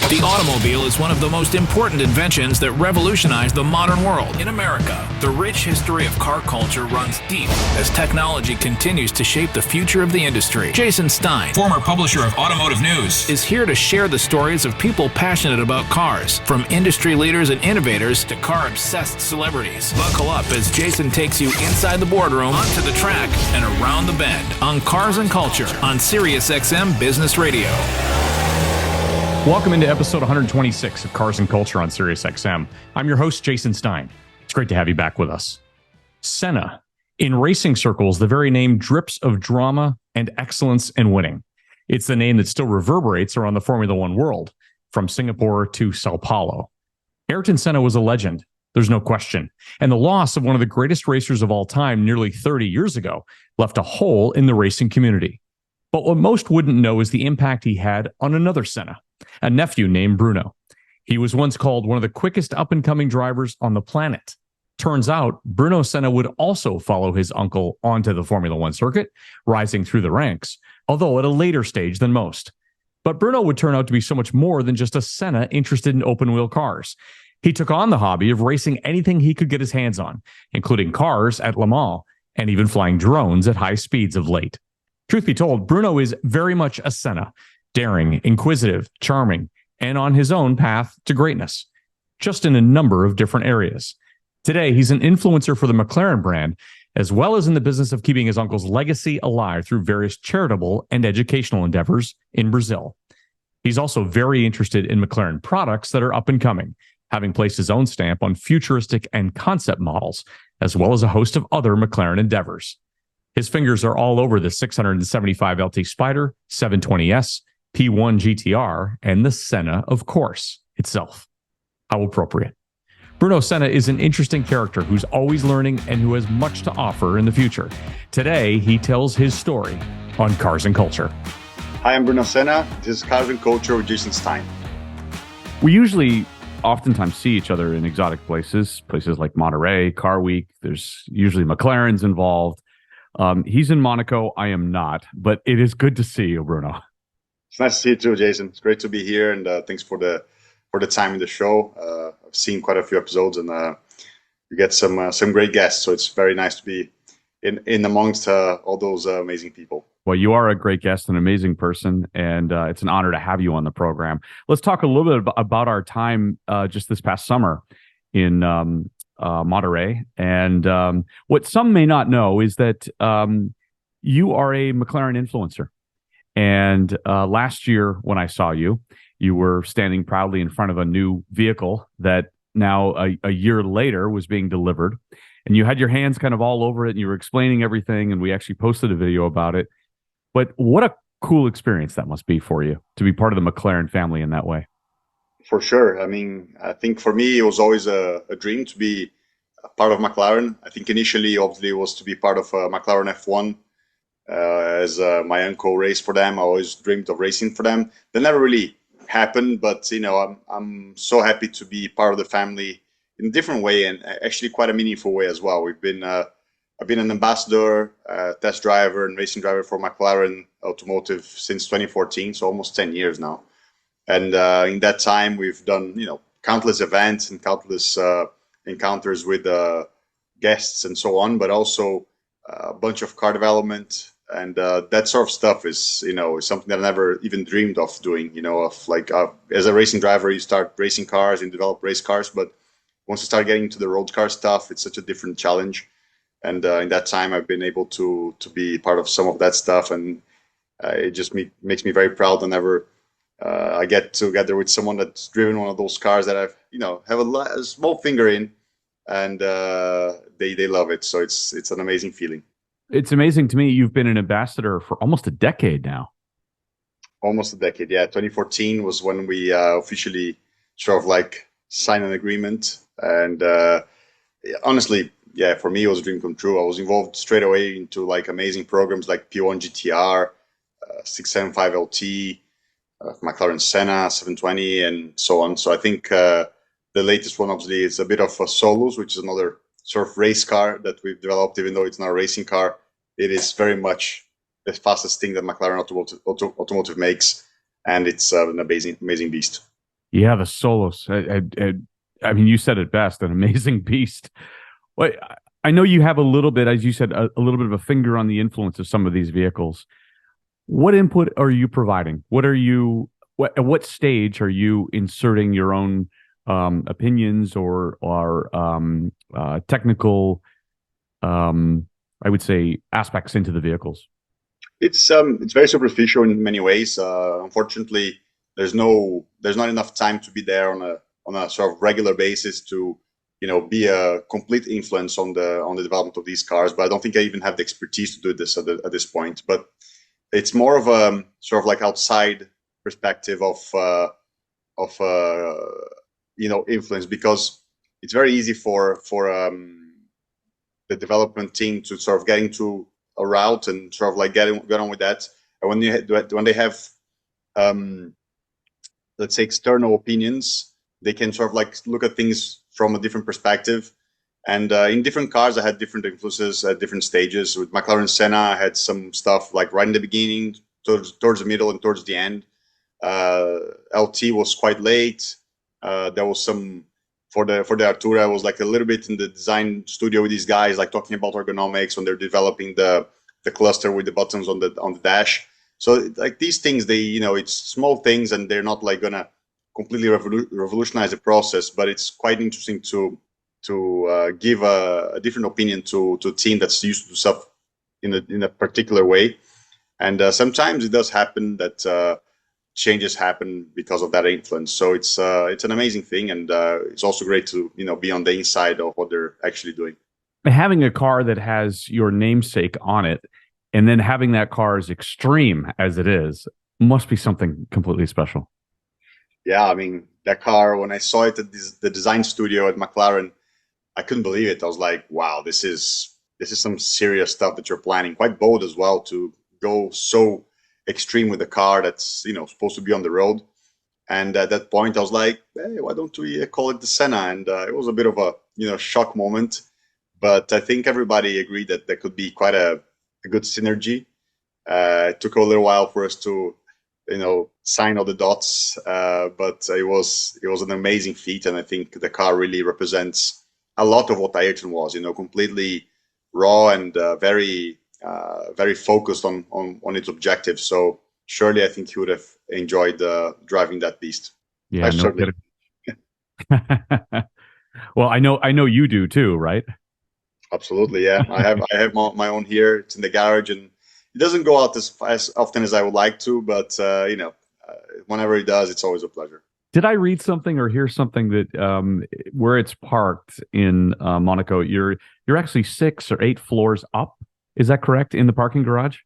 The automobile is one of the most important inventions that revolutionized the modern world. In America, the rich history of car culture runs deep as technology continues to shape the future of the industry. Jason Stein, former publisher of Automotive News, is here to share the stories of people passionate about cars, from industry leaders and innovators to car-obsessed celebrities. Buckle up as Jason takes you inside the boardroom, onto the track, and around the bend on Cars and Culture on SiriusXM Business Radio. Welcome into episode 126 of Cars and Culture on SiriusXM. I'm your host, Jason Stein. It's great to have you back with us. Senna. In racing circles, the very name drips of drama and excellence and winning. It's the name that still reverberates around the Formula One world, from Singapore to Sao Paulo. Ayrton Senna was a legend, there's no question. And the loss of one of the greatest racers of all time nearly 30 years ago left a hole in the racing community. But what most wouldn't know is the impact he had on another Senna, a nephew named Bruno. He was once called one of the quickest up-and-coming drivers on the planet. Turns out, Bruno Senna would also follow his uncle onto the Formula One circuit, rising through the ranks, although at a later stage than most. But Bruno would turn out to be so much more than just a Senna interested in open-wheel cars. He took on the hobby of racing anything he could get his hands on, including cars at Le Mans, and even flying drones at high speeds of late. Truth be told, Bruno is very much a Senna, daring, inquisitive, charming, and on his own path to greatness, just in a number of different areas. Today, he's an influencer for the McLaren brand, as well as in the business of keeping his uncle's legacy alive through various charitable and educational endeavors in Brazil. He's also very interested in McLaren products that are up and coming, having placed his own stamp on futuristic and concept models, as well as a host of other McLaren endeavors. His fingers are all over the 675 LT Spider, 720S, P1 GTR, and the Senna, of course, itself. How appropriate. Bruno Senna is an interesting character who's always learning and who has much to offer in the future. Today, he tells his story on Cars and Culture. Hi, I'm Bruno Senna. This is Cars and Culture with Jason Stein. We usually oftentimes see each other in exotic places like Monterey, Car Week. There's usually McLarens involved. He's in Monaco. I am not, but it is good to see you, Bruno. It's nice to see you too, Jason. It's great to be here, and thanks for the time in the show. I've seen quite a few episodes, and you get some great guests. So it's very nice to be in amongst all those amazing people. Well, you are a great guest, an amazing person, and it's an honor to have you on the program. Let's talk a little bit about our time just this past summer in Monterey. And what some may not know is that you are a McLaren influencer. And last year when I saw you, you were standing proudly in front of a new vehicle that now a year later was being delivered. And you had your hands kind of all over it and you were explaining everything. And we actually posted a video about it. But what a cool experience that must be for you to be part of the McLaren family in that way. For sure. I mean, I think for me, it was always a dream to be a part of McLaren. I think initially, obviously, it was to be part of McLaren F1. As my uncle raced for them, I always dreamed of racing for them. That never really happened, but I'm so happy to be part of the family in a different way, and actually quite a meaningful way as well. I've been an ambassador, test driver, and racing driver for McLaren Automotive since 2014, so almost 10 years now. And in that time, we've done countless events and countless encounters with guests and so on, but also a bunch of car development. And that sort of stuff is something that I never even dreamed of doing. As a racing driver, you start racing cars and develop race cars, but once you start getting into the road car stuff, it's such a different challenge. And in that time, I've been able to be part of some of that stuff, and it just makes me very proud whenever I get together with someone that's driven one of those cars that I've have a small finger in, and they love it. So it's an amazing feeling. It's amazing to me. You've been an ambassador for almost a decade now. Almost a decade, yeah. 2014 was when we officially sort of signed an agreement. And honestly, yeah, for me, it was a dream come true. I was involved straight away into amazing programs like P1 GTR, 675 LT, McLaren Senna, 720, and so on. So I think the latest one, obviously, is a bit of a Solus, which is another sort of race car that we've developed. Even though it's not a racing car, it is very much the fastest thing that McLaren Automotive makes, and it's an amazing beast. Yeah, the solos. I mean, you said it best. An amazing beast. Well, I know you have a little bit, as you said, a little bit of a finger on the influence of some of these vehicles. What input are you providing? At what stage are you inserting your own opinions or technical, I would say, aspects into the vehicles? It's very superficial in many ways. Unfortunately, there's not enough time to be there on a sort of regular basis to be a complete influence on the development of these cars. But I don't think I even have the expertise to do this at this point. But it's more of a sort of like outside perspective of influence, because it's very easy for the development team to sort of get into a route and sort of like get on with that. And when they have let's say external opinions, they can sort of like look at things from a different perspective. And in different cars, I had different influences at different stages. With McLaren Senna, I had some stuff like right in the beginning, towards the middle, and towards the end. LT was quite late. There was some for the Artura. I was like a little bit in the design studio with these guys, like talking about ergonomics when they're developing the cluster with the buttons on the dash. So like these things, it's small things, and they're not like gonna completely revolutionize the process. But it's quite interesting to give a different opinion to a team that's used to stuff in a particular way. And sometimes it does happen that changes happen because of that influence. So it's an amazing thing, and it's also great to be on the inside of what they're actually doing. Having a car that has your namesake on it, and then having that car as extreme as it is, must be something completely special. Yeah, I mean, that car, when I saw it at the design studio at McLaren, I couldn't believe it. I was like, wow, this is some serious stuff that you're planning. Quite bold as well to go so extreme with a car that's supposed to be on the road. And at that point, I was like, hey, why don't we call it the Senna? And it was a bit of a shock moment, but I think everybody agreed that there could be quite a good synergy. It took a little while for us to sign all the dots, but it was an amazing feat, and I think the car really represents a lot of what Ayrton was. Completely raw and very focused on its objectives. So surely, I think he would have enjoyed driving that beast. Yeah, no kidding. Well, I know you do too, right? Absolutely, yeah. I have my own here. It's in the garage, and it doesn't go out as often as I would like to, but whenever it does, it's always a pleasure. Did I read something or hear something that where it's parked in Monaco, you're actually 6 or 8 floors up? Is that correct, in the parking garage?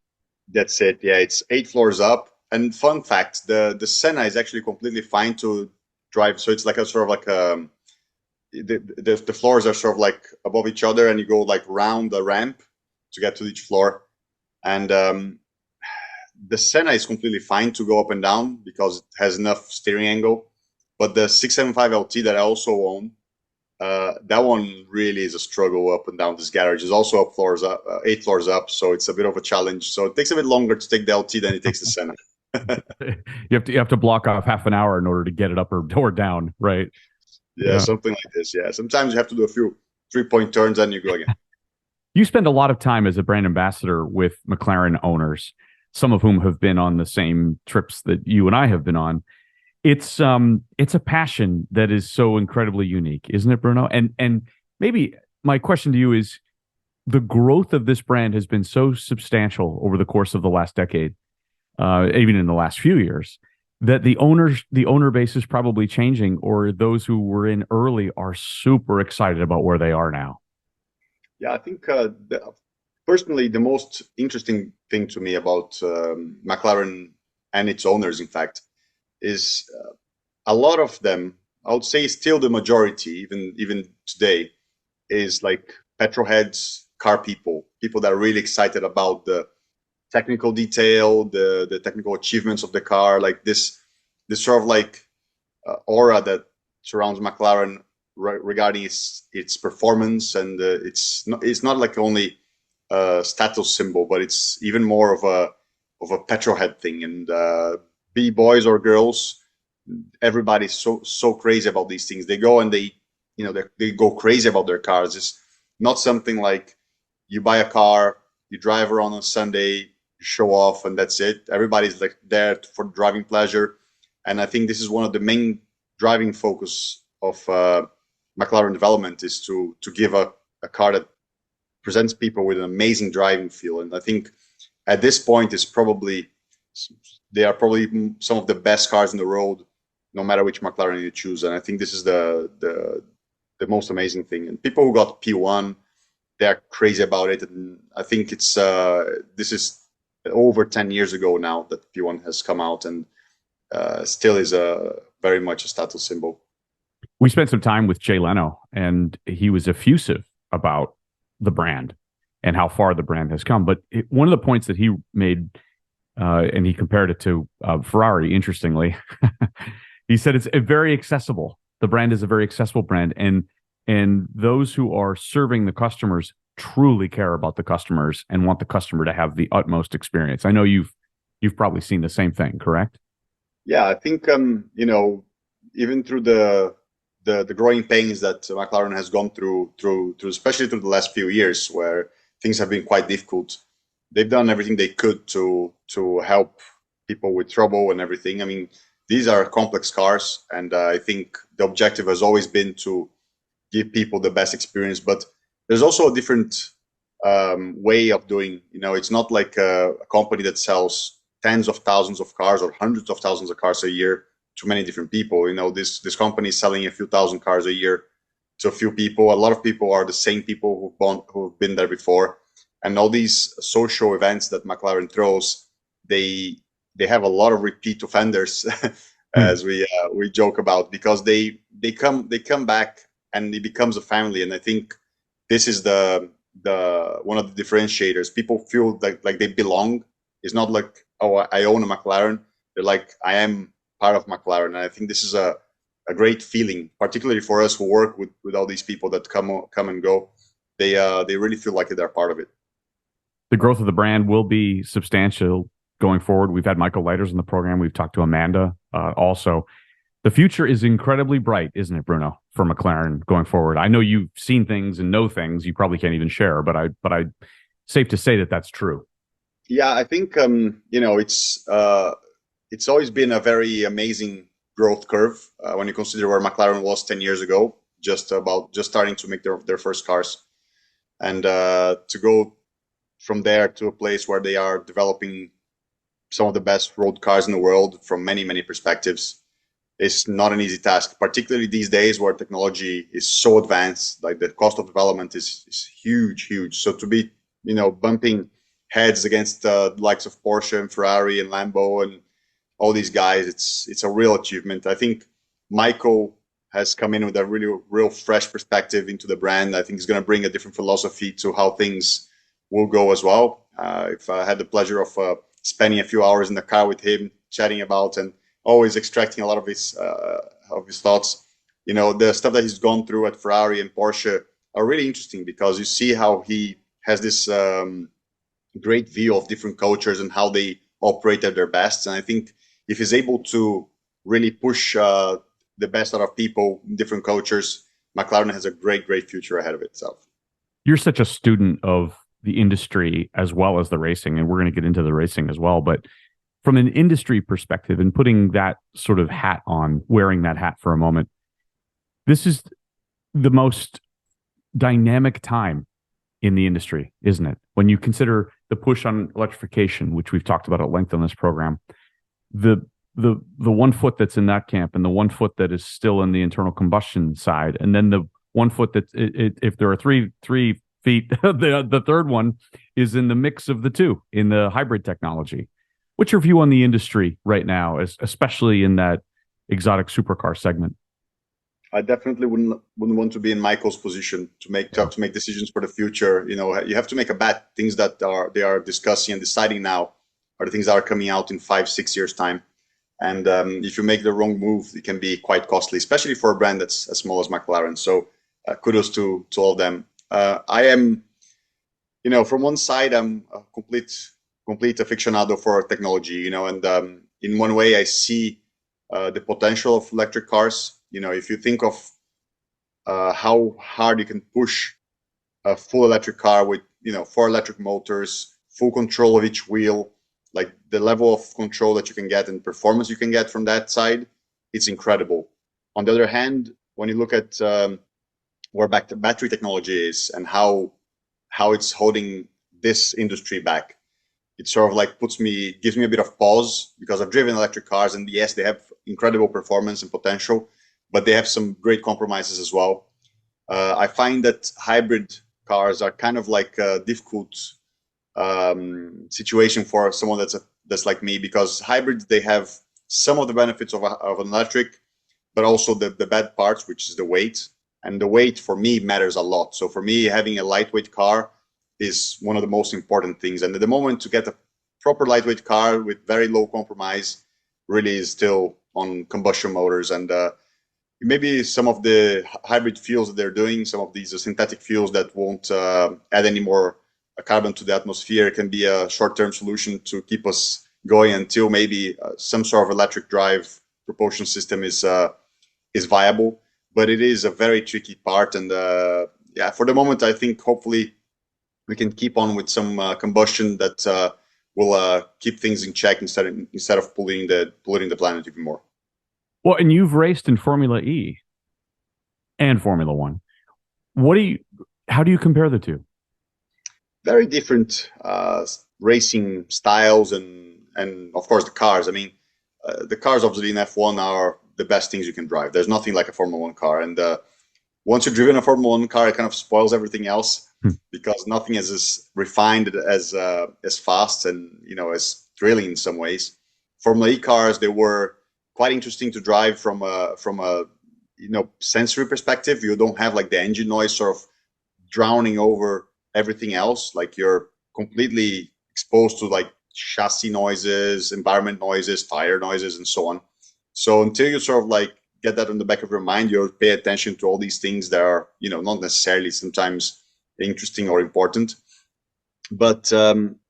That's it. Yeah, it's 8 floors up. And fun fact, the Senna is actually completely fine to drive. So it's like a sort of like the floors are sort of like above each other, and you go like round the ramp to get to each floor. And the Senna is completely fine to go up and down because it has enough steering angle. But the 675 LT that I also own, that one really is a struggle up and down this garage. It's also 8 floors up, so it's a bit of a challenge. So it takes a bit longer to take the LT than it takes the Senna. You have to block off half an hour in order to get it up or down, right? Yeah, something like this. Yeah, sometimes you have to do a few 3-point turns and you go again. You spend a lot of time as a brand ambassador with McLaren owners, some of whom have been on the same trips that you and I have been on. It's a passion that is so incredibly unique, isn't it, Bruno? And maybe my question to you is, the growth of this brand has been so substantial over the course of the last decade, even in the last few years, that the owner base is probably changing, or those who were in early are super excited about where they are now. Yeah, I think personally, the most interesting thing to me about McLaren and its owners, in fact, is a lot of them, I would say still the majority, even today, is like petrol heads, car people that are really excited about the technical detail, the technical achievements of the car, like this sort of like aura that surrounds McLaren regarding its performance, and it's not like only a status symbol, but it's even more of a petrol head thing. And be boys or girls, everybody's so crazy about these things. They go and they go crazy about their cars. It's not something like you buy a car, you drive around on Sunday, you show off, and that's it. Everybody's like there for driving pleasure, and I think this is one of the main driving focus of McLaren development, is to give a car that presents people with an amazing driving feel. And I think at this point they are probably some of the best cars in the road, no matter which McLaren you choose. And I think this is the most amazing thing. And people who got P1, they're crazy about it. And I think this is over 10 years ago now that P1 has come out, and still is very much a status symbol. We spent some time with Jay Leno, and he was effusive about the brand and how far the brand has come. But one of the points that he made, and he compared it to Ferrari, interestingly, he said it's very accessible. The brand is a very accessible brand, and those who are serving the customers truly care about the customers and want the customer to have the utmost experience. I know you've probably seen the same thing, correct? Yeah, I think even through the growing pains that McLaren has gone through especially through the last few years, where things have been quite difficult, they've done everything they could to help people with trouble and everything. I mean, these are complex cars, and I think the objective has always been to give people the best experience. But there's also a different way of doing. It's not like a company that sells tens of thousands of cars or hundreds of thousands of cars a year to many different people. This company is selling a few thousand cars a year to a few people. A lot of people are the same people who've been there before. And all these social events that McLaren throws, they have a lot of repeat offenders, as we joke about, because they come back and it becomes a family. And I think this is the one of the differentiators. People feel like they belong. It's not like, oh, I own a McLaren. They're like, I am part of McLaren. And I think this is a great feeling, particularly for us who work with all these people that come and go. They really feel like they're part of it. The growth of the brand will be substantial going forward. We've had Michael Leiters in the program. We've talked to Amanda also. The future is incredibly bright, isn't it, Bruno, for McLaren going forward? I know you've seen things and know things you probably can't even share, but I safe to say that that's true. Yeah, I think it's always been a very amazing growth curve when you consider where McLaren was 10 years ago, just starting to make their first cars, and to go from there to a place where they are developing some of the best road cars in the world from many perspectives. It's not an easy task, particularly these days where technology is so advanced. Like, the cost of development is huge. So to be, bumping heads against the likes of Porsche and Ferrari and Lambo and all these guys, it's a real achievement. I think Michael has come in with a really real fresh perspective into the brand. I think he's going to bring a different philosophy to how things will go as well. If I had the pleasure of spending a few hours in the car with him, chatting about and always extracting a lot of his thoughts. The stuff that he's gone through at Ferrari and Porsche are really interesting, because you see how he has this great view of different cultures and how they operate at their best. And I think if he's able to really push the best out of people in different cultures, McLaren has a great future ahead of itself. You're such a student of the industry as well as the racing, and we're going to get into the racing as well. But from an industry perspective, and putting that sort of hat on, wearing that hat for a moment, this is the most dynamic time in the industry, isn't it? When you consider the push on electrification, which we've talked about at length on this program, the 1 foot that's in that camp, and the 1 foot that is still in the internal combustion side, and then the 1 foot that if there are three feet, the third one is in the mix of the two in the hybrid technology. What's your view on the industry right now, especially in that exotic supercar segment? I definitely wouldn't want to be in Michael's position to have to make decisions for the future. You have to make a bet. Things that they are discussing and deciding now are the things that are coming out in 5-6 years time. And if you make the wrong move, it can be quite costly, especially for a brand that's as small as McLaren. So kudos to all of them. I am, from one side, I'm a complete aficionado for technology, and in one way I see the potential of electric cars. If you think of how hard you can push a full electric car with 4 electric motors, full control of each wheel, like the level of control that you can get and performance you can get from that side, it's incredible. On the other hand, when you look at where battery technology is and how it's holding this industry back, it sort of like gives me a bit of pause, because I've driven electric cars, and yes, they have incredible performance and potential, but they have some great compromises as well. I find that hybrid cars are kind of like a difficult situation for someone that's like me, because hybrids, they have some of the benefits of an electric, but also the bad parts, which is the weight. And the weight for me matters a lot. So for me, having a lightweight car is one of the most important things. And at the moment, to get a proper lightweight car with very low compromise really is still on combustion motors. And maybe some of the hybrid fuels that they're doing, some of these synthetic fuels that won't add any more carbon to the atmosphere, can be a short-term solution to keep us going until maybe some sort of electric drive propulsion system is viable. But it is a very tricky part. And for the moment, I think hopefully we can keep on with some combustion that will keep things in check instead of polluting the planet even more. Well, and you've raced in Formula E and Formula One. How do you compare the two? Very different racing styles and of course the cars. I mean, the cars obviously in F1 are the best things you can drive. There's nothing like a Formula One car. And once you've driven a Formula One car, it kind of spoils everything else because nothing is as refined, as fast, and as thrilling in some ways. Formula E cars, they were quite interesting to drive from a sensory perspective. You don't have like the engine noise sort of drowning over everything else. Like you're completely exposed to like chassis noises, environment noises, tire noises, and so on. So until you sort of like get that on the back of your mind, you'll pay attention to all these things that are, not necessarily sometimes interesting or important. But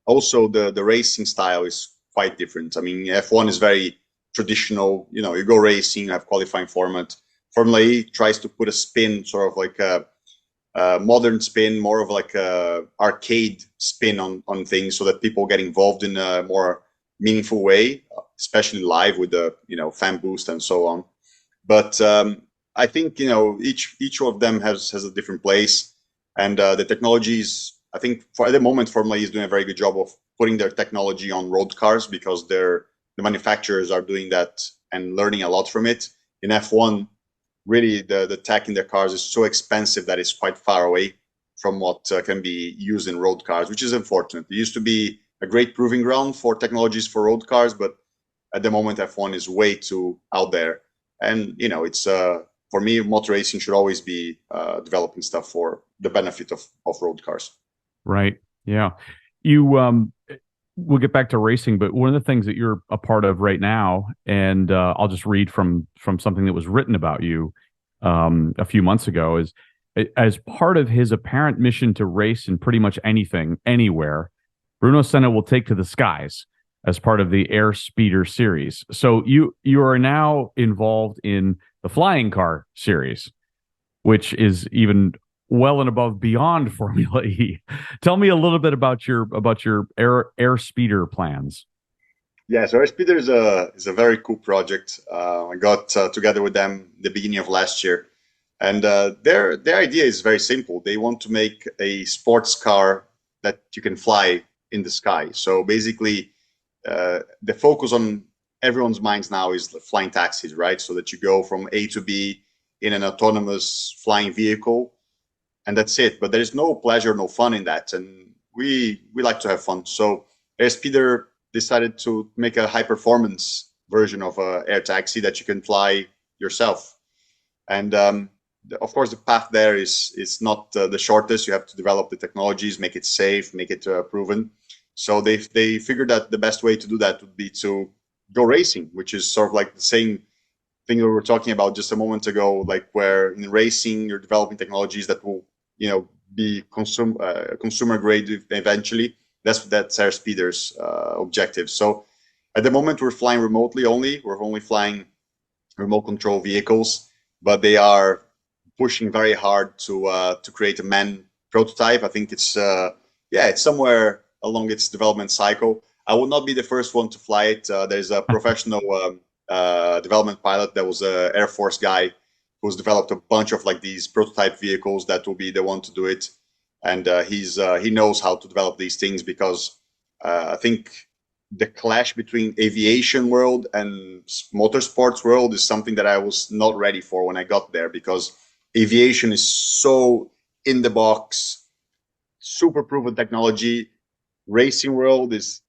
also the racing style is quite different. I mean, F1 is very traditional. You go racing, you have qualifying format. Formula E tries to put a spin, sort of like a modern spin, more of like a arcade spin on things, so that people get involved in a more meaningful way, especially live with the fan boost and so on. But I think each of them has a different place, and the technologies. I think at the moment Formula E is doing a very good job of putting their technology on road cars, because the manufacturers are doing that and learning a lot from it. In F1, really the tech in their cars is so expensive that it's quite far away from what can be used in road cars, which is unfortunate. It used to be a great proving ground for technologies for road cars, but at the moment F1 is way too out there. And it's for me, motor racing should always be developing stuff for the benefit of road cars. Right. Yeah. You we'll get back to racing, but one of the things that you're a part of right now, and I'll just read from something that was written about you a few months ago, is as part of his apparent mission to race in pretty much anything, anywhere, Bruno Senna will take to the skies as part of the AirSpeeder series. So you are now involved in the flying car series, which is even well and above beyond Formula E. Tell me a little bit about your AirSpeeder plans. Yeah, so AirSpeeder is a very cool project. I got together with them the beginning of last year, and their idea is very simple. They want to make a sports car that you can fly in the sky. So basically, the focus on everyone's minds now is flying taxis, right? So that you go from A to B in an autonomous flying vehicle, and that's it. But there's no pleasure, no fun in that, and we like to have fun. So AirSpeeder decided to make a high performance version of a air taxi that you can fly yourself. And of course, the path there is not the shortest. You have to develop the technologies, make it safe, make it proven. So they figured that the best way to do that would be to go racing, which is sort of like the same thing we were talking about just a moment ago, like where in racing you're developing technologies that will be consumer grade eventually. That's AirSpeeder's objective. So at the moment we're flying remotely only. We're only flying remote control vehicles, but they are pushing very hard to create a manned prototype. I think it's it's somewhere along its development cycle. I will not be the first one to fly it. There's a professional development pilot that was an Air Force guy who's developed a bunch of like these prototype vehicles that will be the one to do it, and he knows how to develop these things because I think the clash between aviation world and motorsports world is something that I was not ready for when I got there, because aviation is so in the box, super proven technology. Racing world is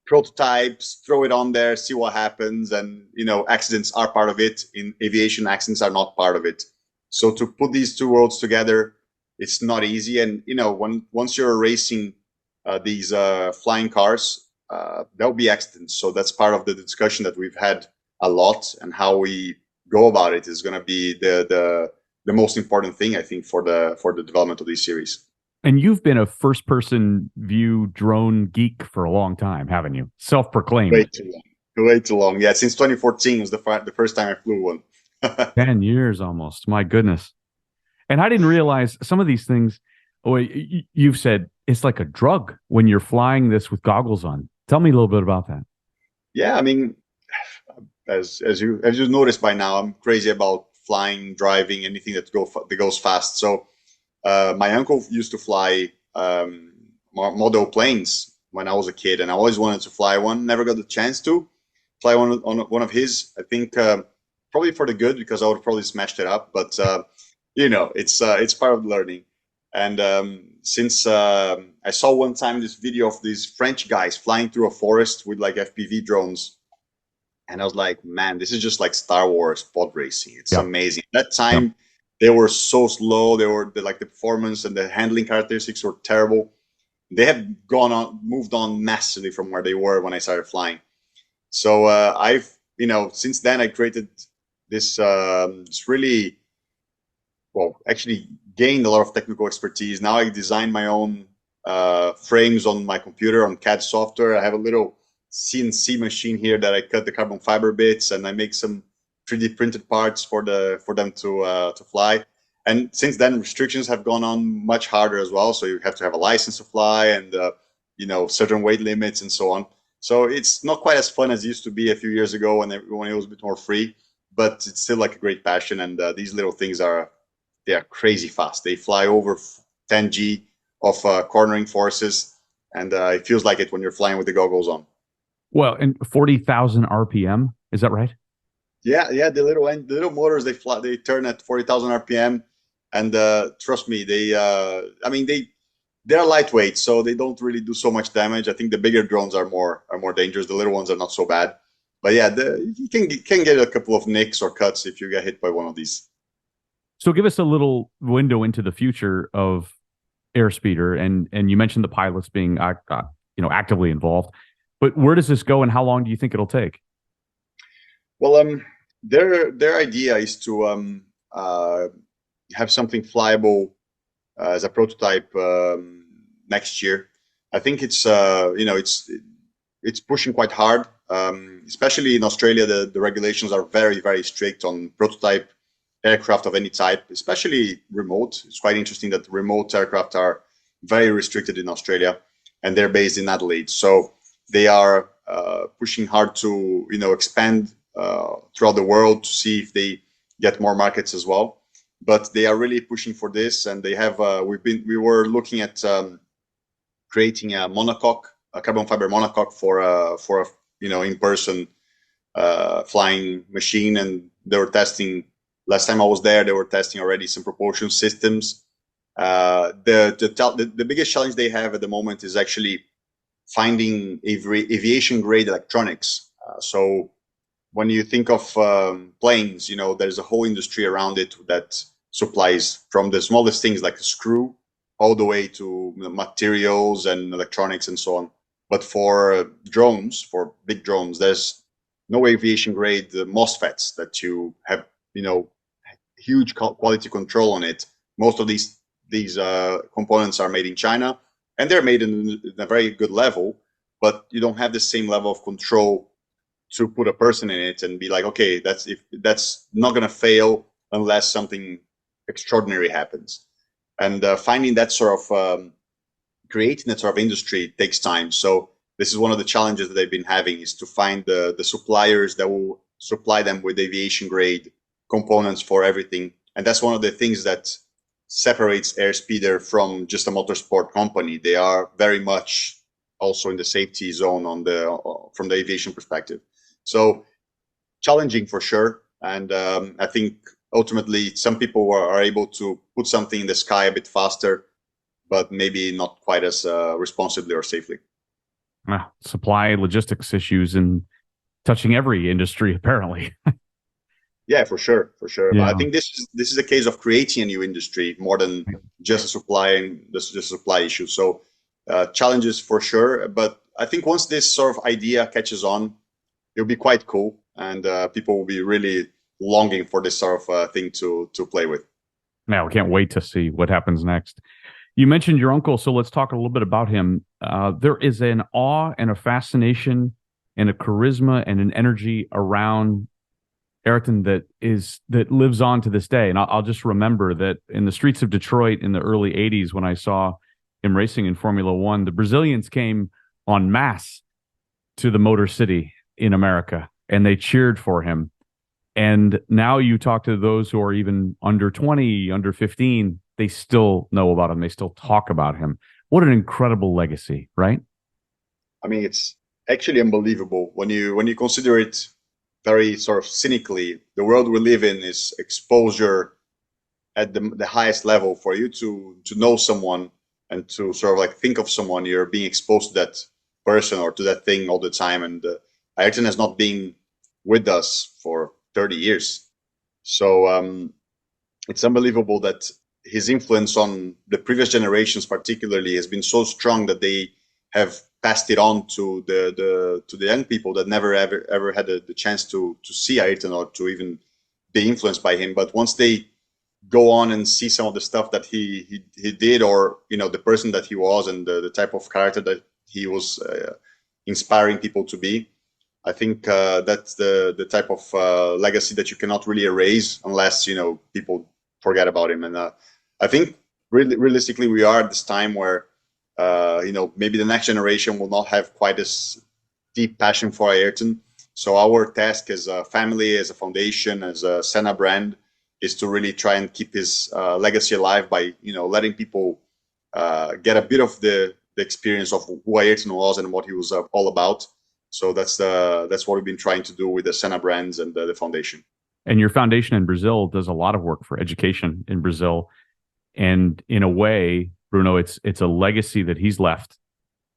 prototypes, throw it on there, see what happens, and accidents are part of it. In aviation, accidents are not part of it. So to put these two worlds together, it's not easy. And once you're racing these flying cars, there'll be accidents. So that's part of the discussion that we've had a lot, and how we go about it is going to be the most important thing, I think, for the development of this series. And you've been a first-person view drone geek for a long time, haven't you? Self-proclaimed. Way too long. Way too long. Yeah, since 2014 was the first time I flew one. 10 years almost. My goodness. And I didn't realize some of these things. Oh, you've said it's like a drug when you're flying this with goggles on. Tell me a little bit about that. Yeah, I mean, as you noticed by now, I'm crazy about flying, driving, anything that goes fast. So my uncle used to fly model planes when I was a kid, and I always wanted to fly one. Never got the chance to fly one of his. I think probably for the good, because I would probably smashed it up. But it's part of learning. And since I saw one time this video of these French guys flying through a forest with like FPV drones, and I was like, man, this is just like Star Wars pod racing. It's amazing. At that time, they were so slow. The performance and the handling characteristics were terrible. They have moved on massively from where they were when I started flying. So I've since then I created this really, well, actually gained a lot of technical expertise. Now I design my own frames on my computer on CAD software. I have a little CNC machine here that I cut the carbon fiber bits, and I make some 3D printed parts for them to fly. And since then, restrictions have gone on much harder as well. So you have to have a license to fly, and certain weight limits and so on. So it's not quite as fun as it used to be a few years ago when it was a bit more free. But it's still like a great passion, and these little things are crazy fast. They fly over 10 G of cornering forces, and it feels like it when you're flying with the goggles on. Well, and 40,000 RPM, is that right? Yeah. The little motors, they turn at 40,000 RPM, and trust me, they're lightweight, so they don't really do so much damage. I think the bigger drones are more dangerous. The little ones are not so bad, but yeah, you can get a couple of nicks or cuts if you get hit by one of these. So give us a little window into the future of AirSpeeder, and you mentioned the pilots being actively involved, but where does this go, and how long do you think it'll take? Well, their idea is to have something flyable as a prototype next year. I think it's pushing quite hard, especially in Australia. The regulations are very, very strict on prototype aircraft of any type, especially remote. It's quite interesting that remote aircraft are very restricted in Australia, and they're based in Adelaide. So they are pushing hard to expand throughout the world to see if they get more markets as well. But they are really pushing for this, and they have. We were looking at creating a monocoque, a carbon fiber monocoque for a in-person flying machine, and they were testing. Last time I was there, they were testing already some propulsion systems. The biggest challenge they have at the moment is actually finding aviation grade electronics. So when you think of planes, there's a whole industry around it that supplies from the smallest things like a screw all the way to materials and electronics and so on. But for drones, for big drones, there's no aviation grade MOSFETs that you have, huge quality control on it. Most of these components are made in China, and they're made in a very good level, but you don't have the same level of control to put a person in it and be like, okay, that's not going to fail unless something extraordinary happens. And finding that sort of creating that sort of industry takes time. So this is one of the challenges that they've been having, is to find the suppliers that will supply them with aviation grade components for everything. And that's one of the things that separates AirSpeeder from just a motorsport company. They are very much also in the safety zone from the aviation perspective. So challenging for sure. And I think ultimately some people are able to put something in the sky a bit faster, but maybe not quite as responsibly or safely. Supply logistics issues and touching every industry, apparently. Yeah, for sure. Yeah. But I think this is a case of creating a new industry more than just a supply issue. So challenges for sure. But I think once this sort of idea catches on, it'll be quite cool, and people will be really longing for this sort of thing to play with. Now, we can't wait to see what happens next. You mentioned your uncle, so let's talk a little bit about him. There is an awe and a fascination and a charisma and an energy around Ayrton that lives on to this day. And I'll just remember that in the streets of Detroit in the early 80s, when I saw him racing in Formula One, the Brazilians came en masse to the Motor City in America, and they cheered for him. And now you talk to those who are even under 20, under 15, they still know about him. They still talk about him. What an incredible legacy, right? I mean, it's actually unbelievable when you consider it very sort of cynically. The world we live in is exposure at the highest level. For you to know someone and to sort of like think of someone, you're being exposed to that person or to that thing all the time. And Ayrton has not been with us for 30 years. So it's unbelievable that his influence on the previous generations particularly has been so strong that they have passed it on to the young people that never ever had the chance to see Ayrton or to even be influenced by him. But once they go on and see some of the stuff that he did, or the person that he was and the type of character that he was inspiring people to be, I think that's the type of legacy that you cannot really erase unless people forget about him. And I think realistically we are at this time where maybe the next generation will not have quite as deep passion for Ayrton. So our task as a family, as a foundation, as a Senna brand, is to really try and keep his legacy alive by letting people get a bit of the experience of who Ayrton was and what he was all about. So that's what we've been trying to do with the Senna brands and the foundation. And your foundation in Brazil does a lot of work for education in Brazil, and in a way, Bruno, it's a legacy that he's left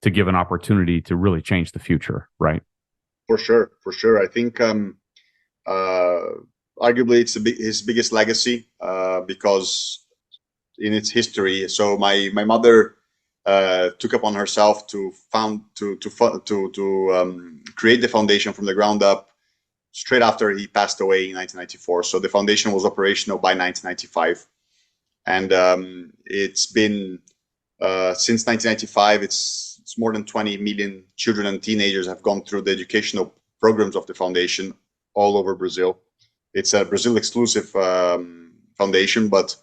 to give an opportunity to really change the future, right? For sure. I think arguably it's his biggest legacy because in its history. So my mother took upon herself to create the foundation from the ground up straight after he passed away in 1994. So the foundation was operational by 1995, and it's been since 1995. It's more than 20 million children and teenagers have gone through the educational programs of the foundation all over Brazil. It's a Brazil exclusive foundation, but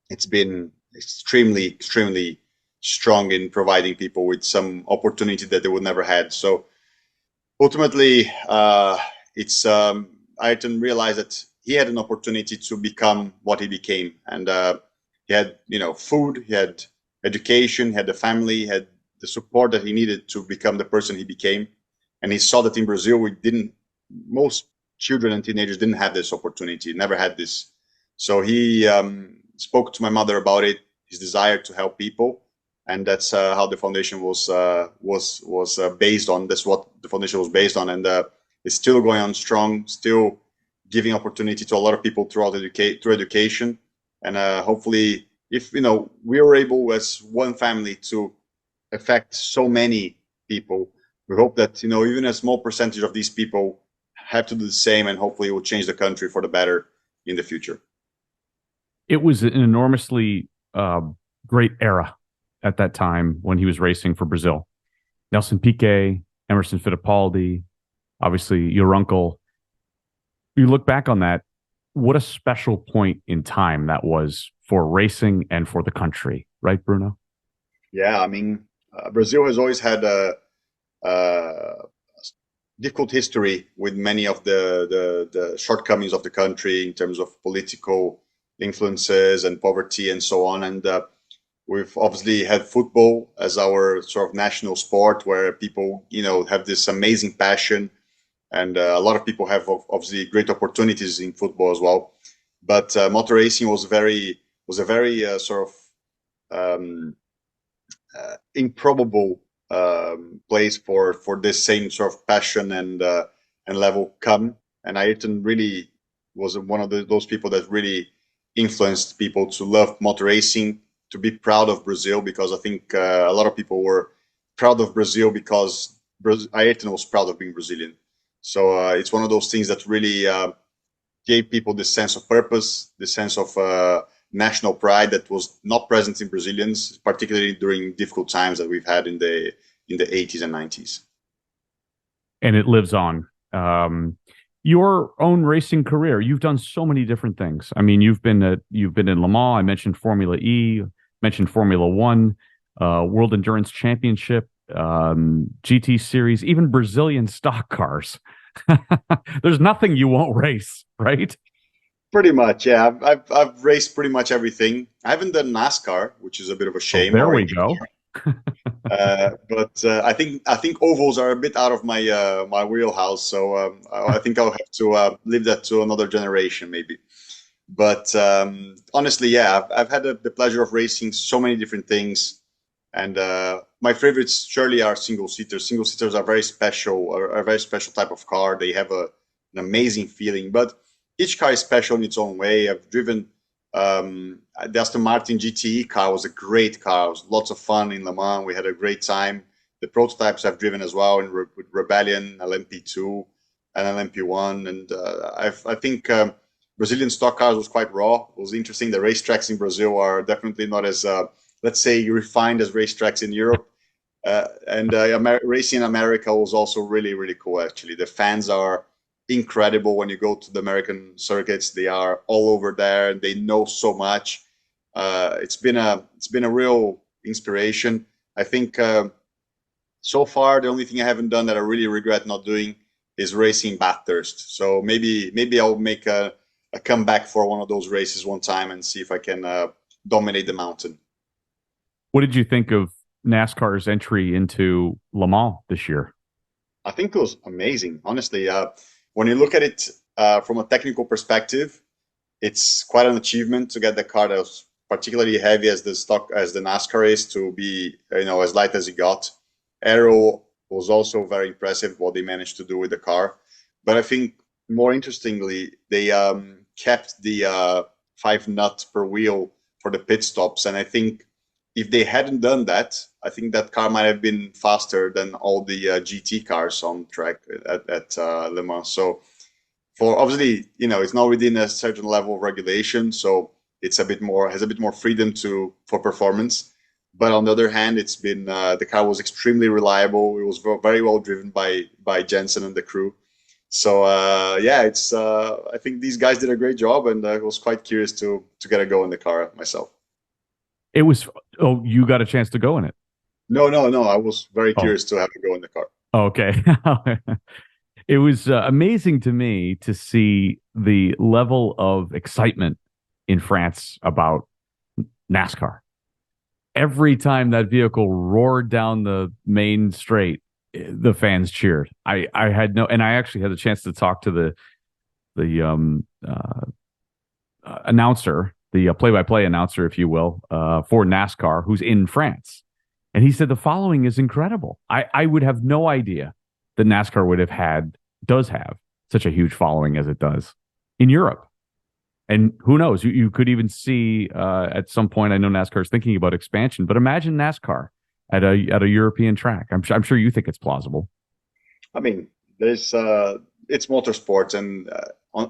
it's been extremely strong in providing people with some opportunity that they would never had. So ultimately, it's Ayrton realized that he had an opportunity to become what he became, and he had food, he had education, he had the family, he had the support that he needed to become the person he became. And he saw that in Brazil, most children and teenagers didn't have this opportunity, never had this. So he spoke to my mother about it, his desire to help people, and that's how the foundation was based on. That's what the foundation was based on, and it's still going on strong, still giving opportunity to a lot of people through education, and hopefully, if we were able as one family to affect so many people, we hope that even a small percentage of these people have to do the same, and hopefully it will change the country for the better in the future. It was an enormously great era at that time when he was racing for Brazil. Nelson Piquet, Emerson Fittipaldi, obviously your uncle. You look back on that, what a special point in time that was for racing and for the country, right, Bruno? Yeah, I mean, Brazil has always had a difficult history with many of the shortcomings of the country in terms of political influences and poverty and so on. And we've obviously had football as our sort of national sport, where people, have this amazing passion, and a lot of people have obviously great opportunities in football as well. But motor racing was a very sort of improbable place for this same sort of passion and level come. And Ayrton really was one of those people that really influenced people to love motor racing, to be proud of Brazil, because I think a lot of people were proud of Brazil because Ayrton was proud of being Brazilian. So it's one of those things that really gave people this sense of purpose, this sense of national pride that was not present in Brazilians, particularly during difficult times that we've had in the 80s and 90s. And it lives on. Your own racing career, you've done so many different things. I mean, you've been in Le Mans. I mentioned Formula E, mentioned Formula One, World Endurance Championship, GT Series, even Brazilian stock cars. There's nothing you won't race, right? Pretty much, yeah. I've raced pretty much everything. I haven't done NASCAR, which is a bit of a shame. Oh, there we go. But I think ovals are a bit out of my my wheelhouse, so I think I'll have to leave that to another generation, maybe. But honestly, yeah, I've had the pleasure of racing so many different things, and my favorites surely are single seaters. Single seaters are very special, are a very special type of car. They have an amazing feeling, but each car is special in its own way. I've driven the Aston Martin GTE car was a great car. It was lots of fun in Le Mans. We had a great time. The prototypes I've driven as well with Rebellion, LMP2 and LMP1. And I think Brazilian stock cars was quite raw. It was interesting. The racetracks in Brazil are definitely not as, let's say, refined as racetracks in Europe. And racing in America was also really, really cool, actually. The fans are incredible. When you go to the American circuits, they are all over there and they know so much. It's been a real inspiration. I think so far the only thing I haven't done that I really regret not doing is racing Bathurst. So maybe I'll make a comeback for one of those races one time and see if I can dominate the mountain. What did you think of NASCAR's entry into Le Mans this year? I think it was amazing, honestly. When you look at it from a technical perspective, it's quite an achievement to get the car that was particularly heavy as the NASCAR is to be, as light as it got. Aero was also very impressive what they managed to do with the car. But I think more interestingly, they kept the 5 nut per wheel for the pit stops. And I think if they hadn't done that, I think that car might have been faster than all the GT cars on track at Le Mans. So, for obviously, it's not within a certain level of regulation, so it's has a bit more freedom for performance. But on the other hand, it's been the car was extremely reliable. It was very well driven by Jensen and the crew. So it's I think these guys did a great job, and I was quite curious to get a go in the car myself. It was. Oh, you got a chance to go in it? No. I was very curious to have a go in the car. Okay. It was amazing to me to see the level of excitement in France about NASCAR. Every time that vehicle roared down the main straight, the fans cheered. I actually had the chance to talk to the announcer, the play-by-play announcer, if you will, for NASCAR, who's in France. And he said the following is incredible. I would have no idea that NASCAR does have such a huge following as it does in Europe. And who knows, you could even see at some point, I know NASCAR is thinking about expansion, but imagine NASCAR at a European track. I'm sure you think it's plausible. I mean, it's motorsports, and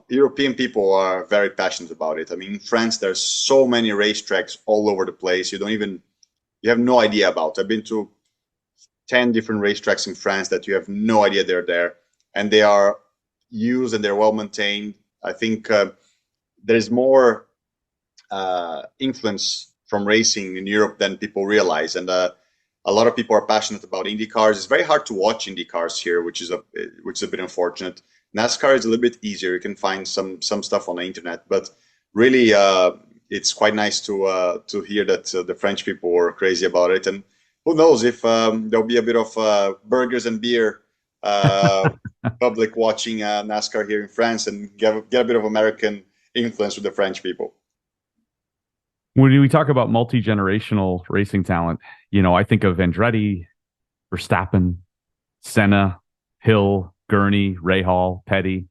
European people are very passionate about it. I mean, in France, there's so many racetracks all over the place. You have no idea about. I've been to 10 different racetracks in France that you have no idea they're there. and they are used and they're well maintained. I think there's more influence from racing in Europe than people realize, and a lot of people are passionate about Indy cars. It's very hard to watch Indy cars here, which is a bit unfortunate. NASCAR is a little bit easier. You can find some stuff on the internet, but really, it's quite nice to hear that the French people were crazy about it. And who knows if there'll be a bit of burgers and beer public watching NASCAR here in France, and get a bit of American influence with the French people. When we talk about multi-generational racing talent, I think of Andretti, Verstappen, Senna, Hill, Gurney, Rahal, Petty.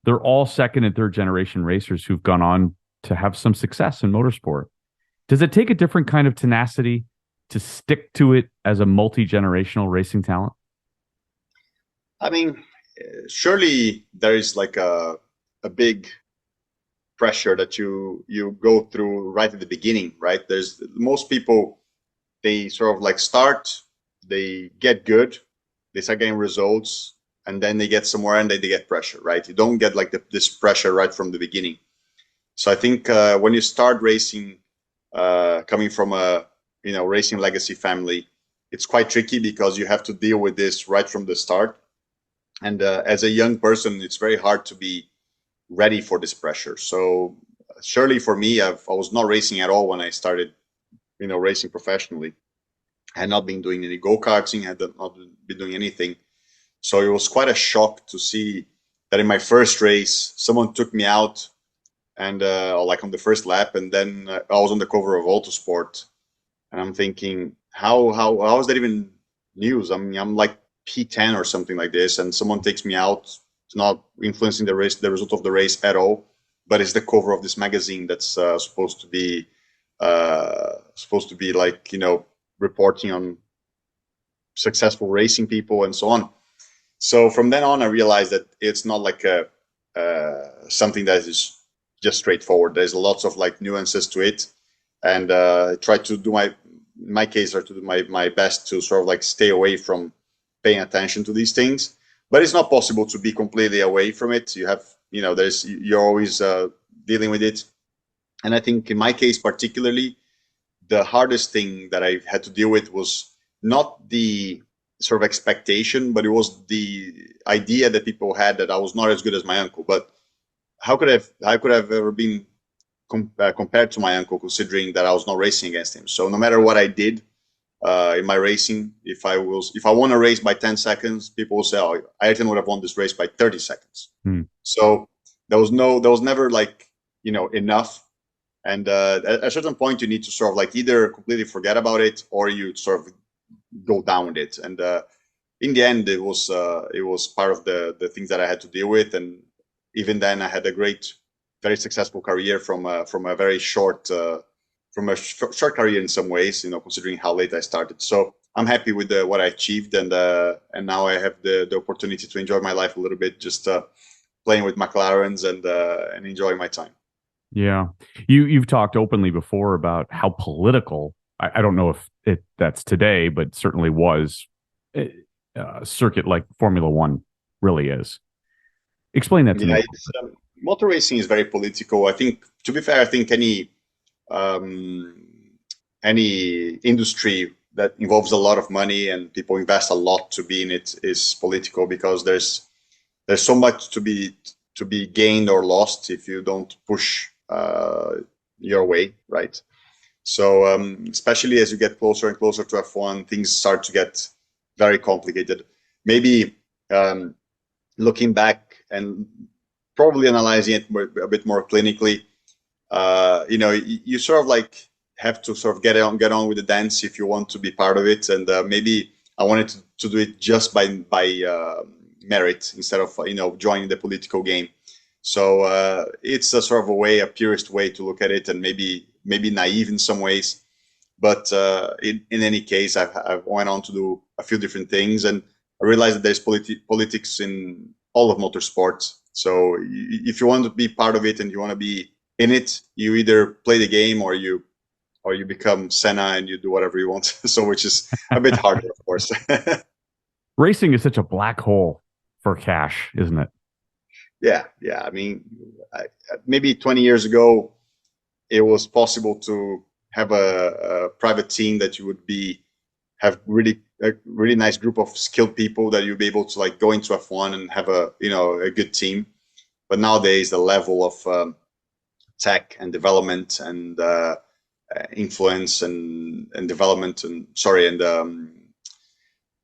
They're all second and third generation racers who've gone on to have some success in motorsport. Does it take a different kind of tenacity to stick to it as a multi-generational racing talent? I mean, surely there is like a big pressure that you go through right at the beginning, right? There's most people, they sort of like start, they get good, they start getting results, and then they get somewhere and they get pressure, right? You don't get like this pressure right from the beginning. So I think when you start racing, coming from a racing legacy family, it's quite tricky because you have to deal with this right from the start. And as a young person, it's very hard to be ready for this pressure. So surely for me, I was not racing at all when I started, racing professionally. I had not been doing any go-karting, had not been doing anything. So it was quite a shock to see that in my first race, someone took me out and like on the first lap, and then I was on the cover of Autosport, and I'm thinking, how is that even news? I mean, I'm like P10 or something like this, and someone takes me out. It's not influencing the result of the race at all, but it's the cover of this magazine that's supposed to be like reporting on successful racing people and so on. So from then on, I realized that it's not like something that is just straightforward. There's lots of like nuances to it, and try to do my best to sort of like stay away from paying attention to these things. But it's not possible to be completely away from it. You have, you're always dealing with it. And I think in my case particularly, the hardest thing that I had to deal with was not the sort of expectation, but it was the idea that people had that I was not as good as my uncle. But how could I have ever been compared to my uncle, considering that I was not racing against him? So no matter what I did in my racing, if I won a race by 10 seconds, people will say, "Oh, Ayrton would have won this race by 30 seconds." So there was never like enough. And at a certain point, you need to sort of like either completely forget about it, or you sort of go down with it. And in the end, it was part of the things that I had to deal with. And even then, I had a very successful career from a very short career in some ways, considering how late I started. So I'm happy with what I achieved, and now I have the opportunity to enjoy my life a little bit, just playing with McLarens and enjoying my time. Yeah, you've talked openly before about how political. I don't know if that's today, but certainly was a circuit like Formula One really is. Explain that to me. Motor racing is very political. I think, to be fair, I think any industry that involves a lot of money and people invest a lot to be in it is political, because there's so much to be gained or lost if you don't push your way, right? So especially as you get closer and closer to F1, things start to get very complicated. Maybe looking back and probably analyzing it a bit more clinically, you sort of like have to sort of get on with the dance if you want to be part of it. And maybe I wanted to do it just by merit instead of joining the political game. So it's a sort of a purist way to look at it, and maybe naive in some ways. But in any case, I've went on to do a few different things, and I realized that there's politics in all of motorsports. So if you want to be part of it and you want to be in it, you either play the game or you become Senna and you do whatever you want. So which is a bit harder, of course. Racing is such a black hole for cash, isn't it? Yeah. I mean, maybe 20 years ago, it was possible to have a private team that you would have a really nice group of skilled people that you'd be able to like go into F1 and have a good team. But nowadays, the level of tech and development and influence and development and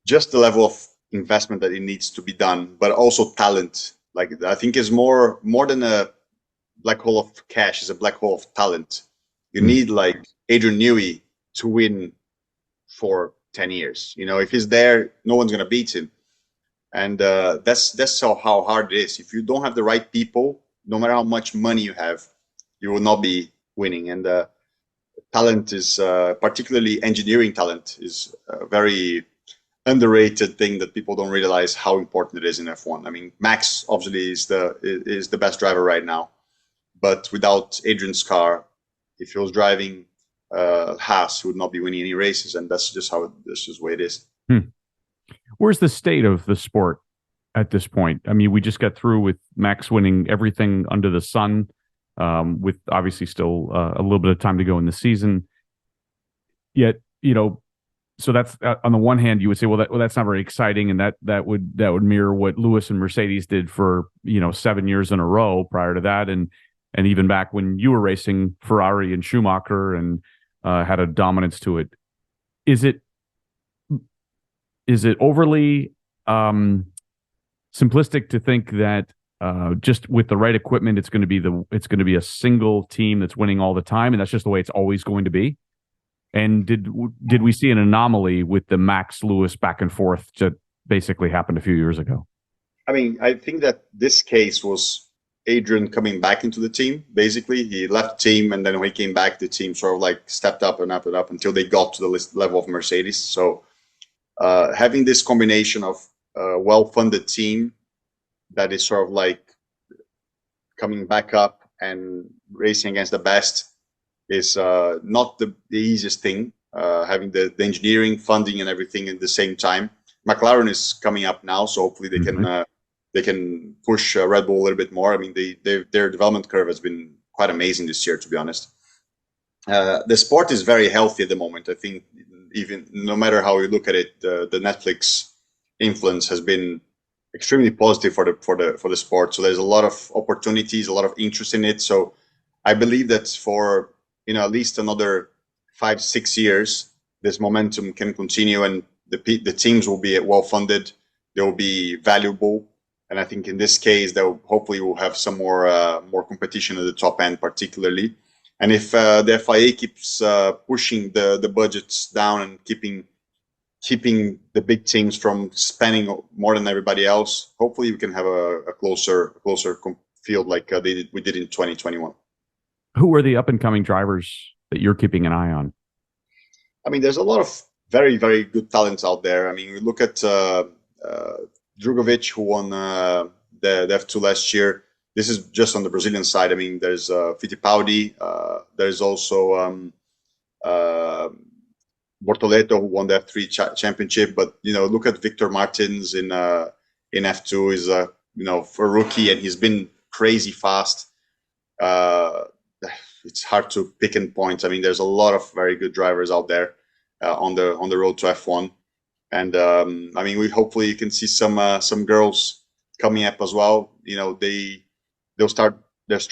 just the level of investment that it needs to be done, but also talent. Like I think is more than a black hole of cash, is a black hole of talent. You need like Adrian Newey to win for 10 years. If he's there, no one's going to beat him. And that's how hard it is. If you don't have the right people, no matter how much money you have, you will not be winning. And talent is, particularly engineering talent, is a very underrated thing that people don't realize how important it is in F1. I mean, Max obviously is the best driver right now, but without Adrian's car, if he was driving Haas, he would not be winning any races, and that's just the way it is. Where's the state of the sport at this point? I mean, we just got through with Max winning everything under the sun, with obviously still a little bit of time to go in the season. Yet, so that's on the one hand, you would say, well, that's not very exciting, and that would mirror what Lewis and Mercedes did for 7 years in a row prior to that, and even back when you were racing Ferrari and Schumacher and had a dominance to it. Is it overly simplistic to think that just with the right equipment, it's going to be a single team that's winning all the time, and that's just the way it's always going to be? And did we see an anomaly with the Max Lewis back and forth that basically happened a few years ago? I mean, I think that this case was Adrian coming back into the team. Basically, he left the team, and then when he came back, the team sort of like stepped up and up and up until they got to the level of Mercedes. So having this combination of a well-funded team that is sort of like coming back up and racing against the best is not the easiest thing, having the engineering, funding, and everything at the same time. McLaren is coming up now, so hopefully they can push Red Bull a little bit more. I mean, their development curve has been quite amazing this year, to be honest. The sport is very healthy at the moment. I think even no matter how you look at it, the Netflix influence has been extremely positive for the sport. So there's a lot of opportunities, a lot of interest in it. So I believe that for at least another 5-6 years, this momentum can continue, and the teams will be well funded. They will be valuable, and I think in this case, hopefully we'll have some more competition at the top end, particularly. And if the FIA keeps pushing the budgets down and keeping the big teams from spending more than everybody else, hopefully we can have a closer field like we did in 2021. Who are the up-and-coming drivers that you're keeping an eye on? I mean, there's a lot of very, very good talents out there. I mean, we look at Drugovic, who won the F2 last year. This is just on the Brazilian side. I mean, there's Fittipaldi. There's also Bortoleto, who won the F3 championship. But, look at Victor Martins in F2. He's a rookie, and he's been crazy fast. It's hard to pick and point. I mean, there's a lot of very good drivers out there on the road to F1, and I mean, hopefully you can see some girls coming up as well. They'll start. There's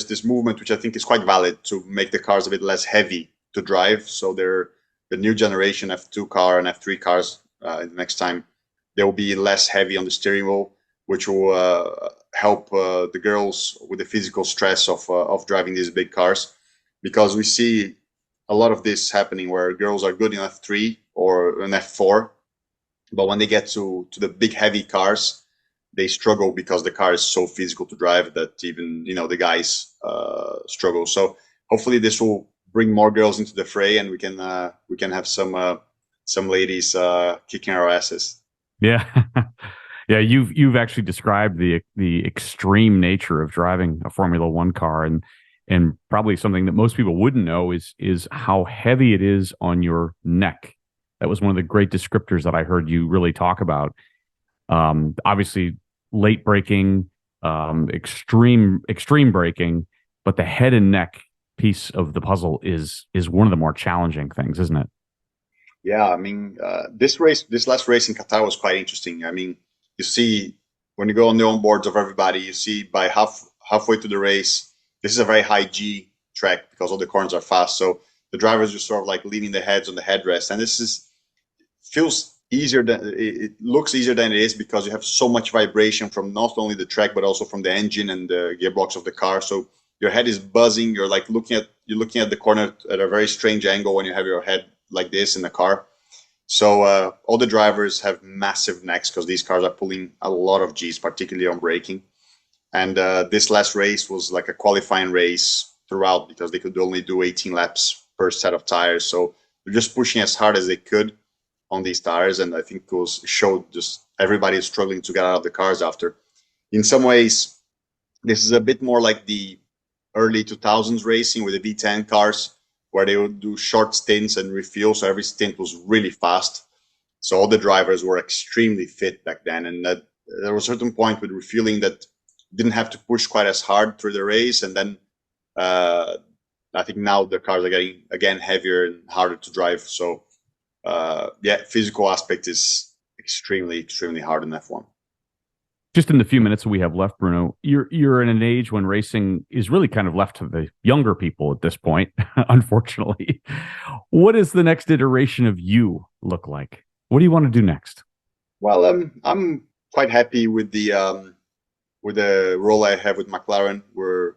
this movement which I think is quite valid to make the cars a bit less heavy to drive. So the new generation F2 car and F3 cars next time, they will be less heavy on the steering wheel, which will help the girls with the physical stress of driving these big cars, because we see a lot of this happening where girls are good in F3 or an F4, but when they get to the big heavy cars, they struggle because the car is so physical to drive that even the guys struggle. So hopefully this will bring more girls into the fray, and we can have some ladies kicking our asses. Yeah. Yeah, you've actually described the extreme nature of driving a Formula One car, and probably something that most people wouldn't know is how heavy it is on your neck. That was one of the great descriptors that I heard you really talk about. Obviously, late braking, extreme braking, but the head and neck piece of the puzzle is one of the more challenging things, isn't it? Yeah, I mean, this last race in Qatar was quite interesting. I mean, you see when you go on the onboards of everybody, you see by halfway to the race, this is a very high G track because all the corners are fast. So the drivers just sort of like leaning their heads on the headrest, and feels easier than it looks easier than it is because you have so much vibration from not only the track but also from the engine and the gearbox of the car. So your head is buzzing. You're like looking at the corner at a very strange angle when you have your head like this in the car. So all the drivers have massive necks because these cars are pulling a lot of G's, particularly on braking. And this last race was like a qualifying race throughout because they could only do 18 laps per set of tires. So they're just pushing as hard as they could on these tires. And I think showed just everybody is struggling to get out of the cars after. In some ways, this is a bit more like the early 2000s racing with the V10 cars, where they would do short stints and refuel. So every stint was really fast. So all the drivers were extremely fit back then. And there was a certain point with refueling that didn't have to push quite as hard through the race. And then I think now the cars are getting, again, heavier and harder to drive. So physical aspect is extremely, extremely hard in F1. Just in the few minutes that we have left, Bruno, you're in an age when racing is really kind of left to the younger people at this point, unfortunately. What does the next iteration of you look like? What do you want to do next? Well, I'm quite happy with the role I have with McLaren, where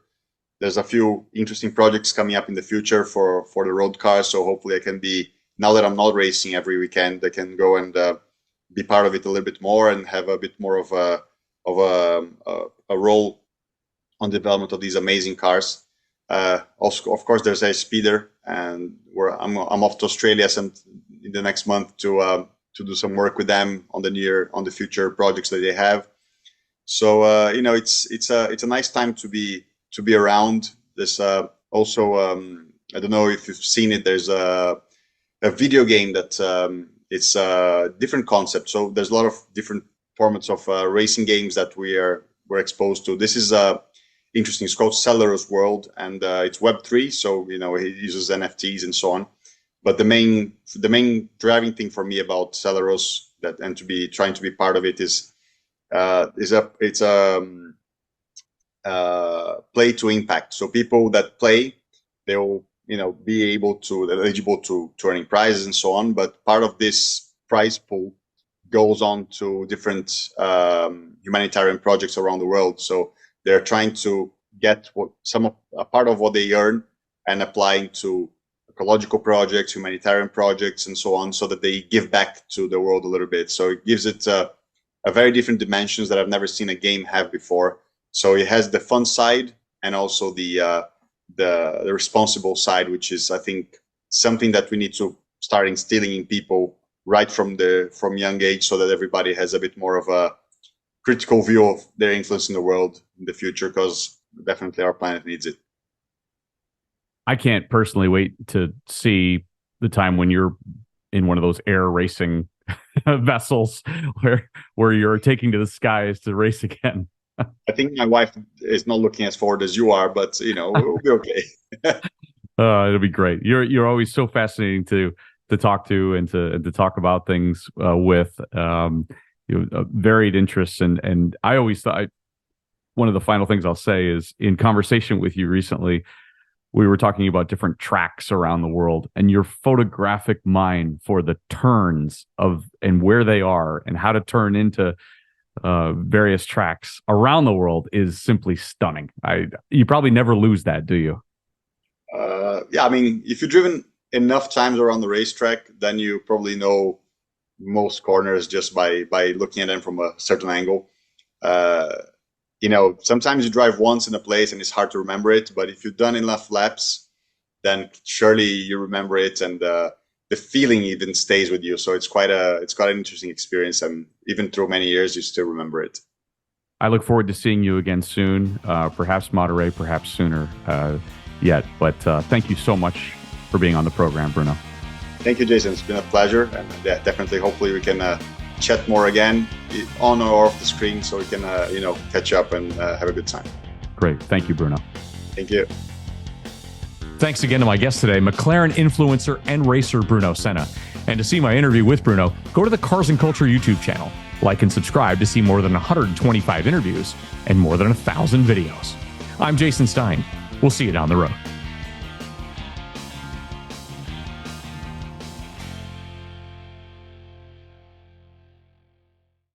there's a few interesting projects coming up in the future for the road cars. So hopefully I can be, now that I'm not racing every weekend, I can go and be part of it a little bit more and have a bit more of a role on development of these amazing cars. Also, of course, there's AirSpeeder, and I'm off to Australia in the next month to do some work with them on the future projects that they have. So it's a nice time to be around. There's also I don't know if you've seen it. There's a video game that it's a different concept. So there's a lot of different formats of racing games that we're exposed to. This is interesting. It's called Celero's World, and it's Web3. So it uses NFTs and so on. But the main driving thing for me about Celero's and trying to be part of it is it's play to impact. So people that play, they'll be eligible to earning prizes and so on. But part of this prize pool goes on to different humanitarian projects around the world. So they're trying to get a part of what they earn and applying to ecological projects, humanitarian projects, and so on, so that they give back to the world a little bit. So it gives it a very different dimensions that I've never seen a game have before. So it has the fun side and also the responsible side, which is, I think, something that we need to start instilling in people right from young age, so that everybody has a bit more of a critical view of their influence in the world in the future, because definitely our planet needs it. I can't personally wait to see the time when you're in one of those air racing vessels where you're taking to the skies to race again. I think my wife is not looking as forward as you are, but we'll be okay. It'll be great. You're always so fascinating to talk to and to talk about things with varied interests. And I always thought one of the final things I'll say is, in conversation with you recently, we were talking about different tracks around the world, and your photographic mind for the turns and where they are and how to turn into various tracks around the world is simply stunning. You probably never lose that, do you? Yeah, I mean, if you've driven enough times around the racetrack, then you probably know most corners just by looking at them from a certain angle. Sometimes you drive once in a place and it's hard to remember it, but if you've done enough laps, then surely you remember it, and the feeling even stays with you. So it's quite an interesting experience, and even through many years, you still remember it. I look forward to seeing you again soon, perhaps Monterey, perhaps sooner yet. But thank you so much for being on the program, Bruno. Thank you, Jason. It's been a pleasure, and definitely, hopefully, we can chat more again on or off the screen, so we can catch up and have a good time. Great. Thank you, Bruno. Thank you. Thanks again to my guest today, McLaren influencer and racer Bruno Senna. And to see my interview with Bruno, go to the Cars and Culture YouTube channel. Like and subscribe to see more than 125 interviews and more than 1,000 videos. I'm Jason Stein. We'll see you down the road.